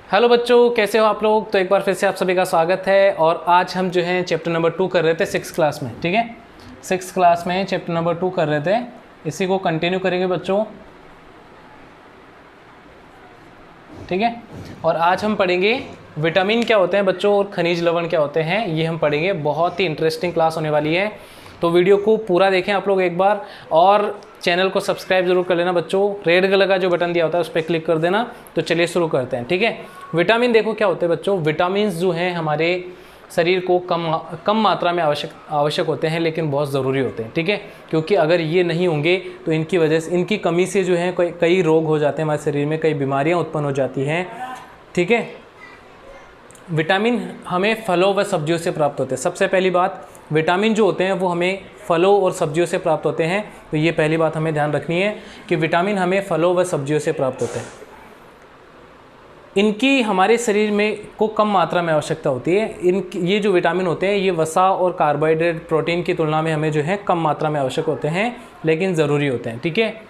Hello बच्चों, कैसे हो आप लोग। तो एक बार फिर से आप सभी का स्वागत है। और आज हम जो है चैप्टर नंबर 2 कर रहे थे 6th क्लास में। ठीक है, 6th क्लास में चैप्टर नंबर 2 कर रहे थे, इसी को कंटिन्यू करेंगे बच्चों। ठीक है, और आज हम पढ़ेंगे विटामिन क्या होते हैं बच्चों और खनिज लवण क्या होते हैं, ये हम पढ़ेंगे। बहुत ही इंटरेस्टिंग क्लास होने वाली है, तो वीडियो को पूरा देखें आप लोग एक बार, और चैनल को सब्सक्राइब जरूर कर लेना बच्चों। रेड कलर का जो बटन दिया होता है उस पर क्लिक कर देना। तो चलिए शुरू करते हैं। ठीक है, विटामिन देखो क्या होते हैं बच्चों। विटामिन जो हैं हमारे शरीर को कम मात्रा में आवश्यक होते हैं, लेकिन बहुत ज़रूरी होते हैं। ठीक है, क्योंकि अगर ये नहीं होंगे तो इनकी वजह से, इनकी कमी से जो है कई रोग हो जाते हैं हमारे शरीर में, कई बीमारियां उत्पन्न हो जाती हैं। ठीक है, विटामिन हमें फलों व सब्जियों से प्राप्त होते हैं। सबसे पहली बात, विटामिन जो होते हैं वो हमें फलों और सब्जियों से प्राप्त होते हैं। तो ये पहली बात हमें ध्यान रखनी है कि विटामिन हमें फलों व सब्जियों से प्राप्त होते हैं। इनकी हमारे शरीर में को कम मात्रा में आवश्यकता होती है। ये जो विटामिन होते हैं ये वसा और कार्बोहाइड्रेट, प्रोटीन की तुलना में हमें जो है कम मात्रा में आवश्यक होते हैं, लेकिन ज़रूरी होते हैं। ठीक है,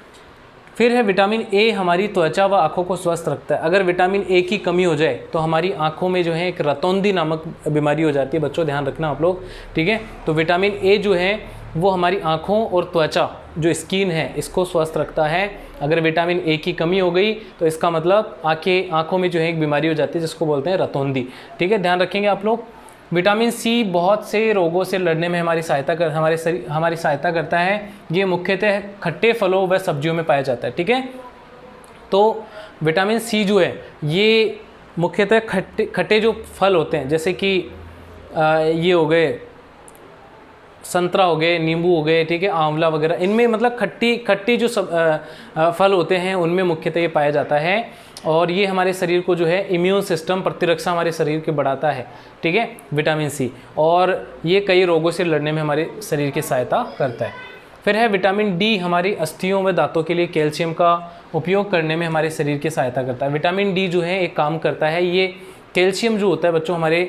फिर है विटामिन ए, हमारी त्वचा व आँखों को स्वस्थ रखता है। अगर विटामिन ए की कमी हो जाए तो हमारी आँखों में जो है एक रतौंधी नामक बीमारी हो जाती है बच्चों, ध्यान रखना आप लोग। ठीक है, तो विटामिन ए जो है वो हमारी आँखों और त्वचा जो स्किन है इसको स्वस्थ रखता है। अगर विटामिन ए की कमी हो गई तो इसका मतलब आँखों में जो है एक बीमारी हो जाती है जिसको बोलते हैं रतौंधी। ठीक है, ध्यान रखेंगे आप लोग। विटामिन सी बहुत से रोगों से लड़ने में हमारी सहायता करता है। ये मुख्यतः खट्टे फलों व सब्जियों में पाया जाता है। ठीक है, तो विटामिन सी जो है ये मुख्यतः खट्टे जो फल होते हैं, जैसे कि ये हो गए संतरा हो गए, नींबू हो गए, ठीक है, आंवला वगैरह, इनमें मतलब खट्टी जो फल होते हैं उनमें मुख्यतः ये पाया जाता है। और ये हमारे शरीर को जो है इम्यून सिस्टम, प्रतिरक्षा हमारे शरीर के बढ़ाता है। ठीक है, विटामिन सी, और ये कई रोगों से लड़ने में हमारे शरीर की सहायता करता है। फिर है विटामिन डी, हमारी अस्थियों व दांतों के लिए कैल्शियम का उपयोग करने में हमारे शरीर की सहायता करता है। विटामिन डी जो है एक काम करता है, ये कैल्शियम जो होता है बच्चों, हमारे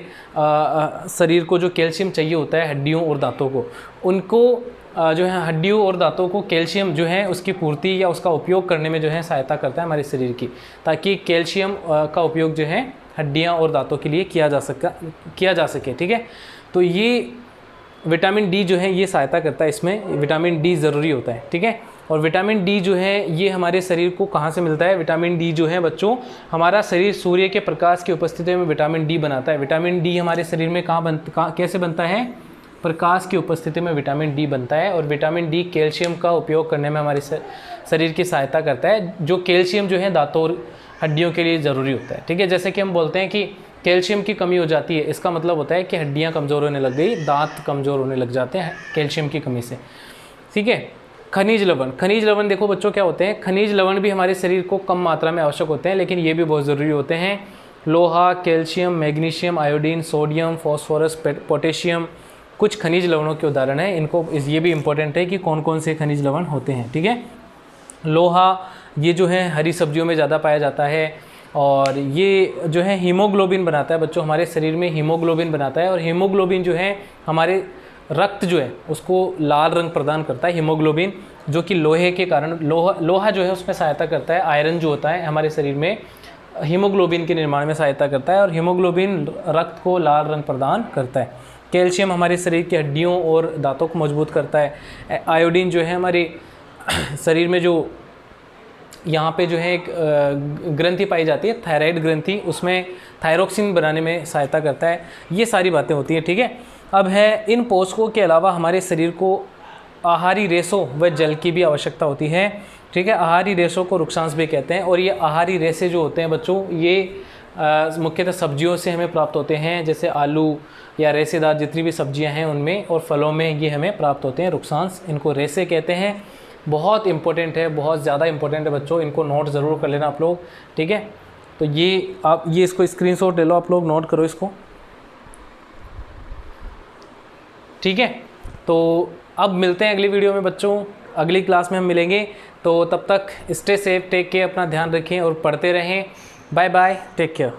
शरीर को जो कैल्शियम चाहिए होता है हड्डियों और दांतों को, उनको जो है हड्डियों और दांतों को कैल्शियम जो है उसकी पूर्ति या उसका उपयोग करने में जो है सहायता करता है हमारे शरीर की, ताकि कैल्शियम का उपयोग जो है हड्डियां और दांतों के लिए किया जा सके। ठीक है, तो ये विटामिन डी जो है ये सहायता करता है, इसमें विटामिन डी ज़रूरी होता है। ठीक है, और विटामिन डी जो है ये हमारे शरीर को कहाँ से मिलता है। विटामिन डी जो है बच्चों, हमारा शरीर सूर्य के प्रकाश की उपस्थिति में विटामिन डी बनाता है। विटामिन डी हमारे शरीर में कैसे बनता है, प्रकाश की उपस्थिति में विटामिन डी बनता है। और विटामिन डी कैल्शियम का उपयोग करने में हमारे शरीर की सहायता करता है, जो कैल्शियम जो है दांतों और हड्डियों के लिए ज़रूरी होता है। ठीक है, जैसे कि हम बोलते हैं कि कैल्शियम की कमी हो जाती है, इसका मतलब होता है कि हड्डियाँ कमज़ोर होने लग गई, दांत कमज़ोर होने लग जाते हैं कैल्शियम की कमी से। ठीक है, खनिज लवण देखो बच्चों क्या होते हैं। खनिज लवण भी हमारे शरीर को कम मात्रा में आवश्यक होते हैं, लेकिन ये भी बहुत ज़रूरी होते हैं। लोहा, calcium, magnesium, iodine, sodium, phosphorus, potassium कुछ खनिज लवणों के उदाहरण हैं। इनको ये भी इम्पोर्टेंट है कि कौन कौन से खनिज लवण होते हैं। ठीक है, लोहा ये जो है हरी सब्जियों में ज़्यादा पाया जाता है, और ये जो है हीमोग्लोबिन बनाता है बच्चों, हमारे शरीर में हीमोग्लोबिन बनाता है। और हीमोग्लोबिन जो है हमारे रक्त जो है उसको लाल रंग प्रदान करता है। हीमोग्लोबिन जो कि लोहे के कारण, लोहा जो है उसमें सहायता करता है। आयरन जो होता है हमारे शरीर में हीमोग्लोबिन के निर्माण में सहायता करता है, और हीमोग्लोबिन रक्त को लाल रंग प्रदान करता है। कैल्शियम हमारे शरीर की हड्डियों और दांतों को मजबूत करता है। आयोडीन जो है हमारे शरीर में जो यहाँ पे जो है एक ग्रंथि पाई जाती है, थायराइड ग्रंथि, उसमें थायरोक्सिन बनाने में सहायता करता है। ये सारी बातें होती हैं। ठीक है, अब है इन पोषकों के अलावा हमारे शरीर को आहारी रेशों व जल की भी आवश्यकता होती है। ठीक है, आहारी रेशों को रुक्षांश भी कहते हैं, और ये आहारी रेशे जो होते हैं बच्चों ये मुख्यतः सब्जियों से हमें प्राप्त होते हैं, जैसे आलू या रेशेदार जितनी भी सब्जियां हैं उनमें, और फलों में ये हमें प्राप्त होते हैं रुक्षांश, इनको रेशे कहते हैं। बहुत इंपॉर्टेंट है, बहुत ज़्यादा इंपॉर्टेंट है बच्चों, इनको नोट ज़रूर कर लेना आप लोग। ठीक है, तो ये आप इसको स्क्रीनशॉट ले लो आप लोग, नोट करो इसको। ठीक है, तो अब मिलते हैं अगली वीडियो में बच्चों, अगली क्लास में हम मिलेंगे। तो तब तक स्टे सेफ, टेक केयर, अपना ध्यान रखें और पढ़ते रहें। Bye bye, take care.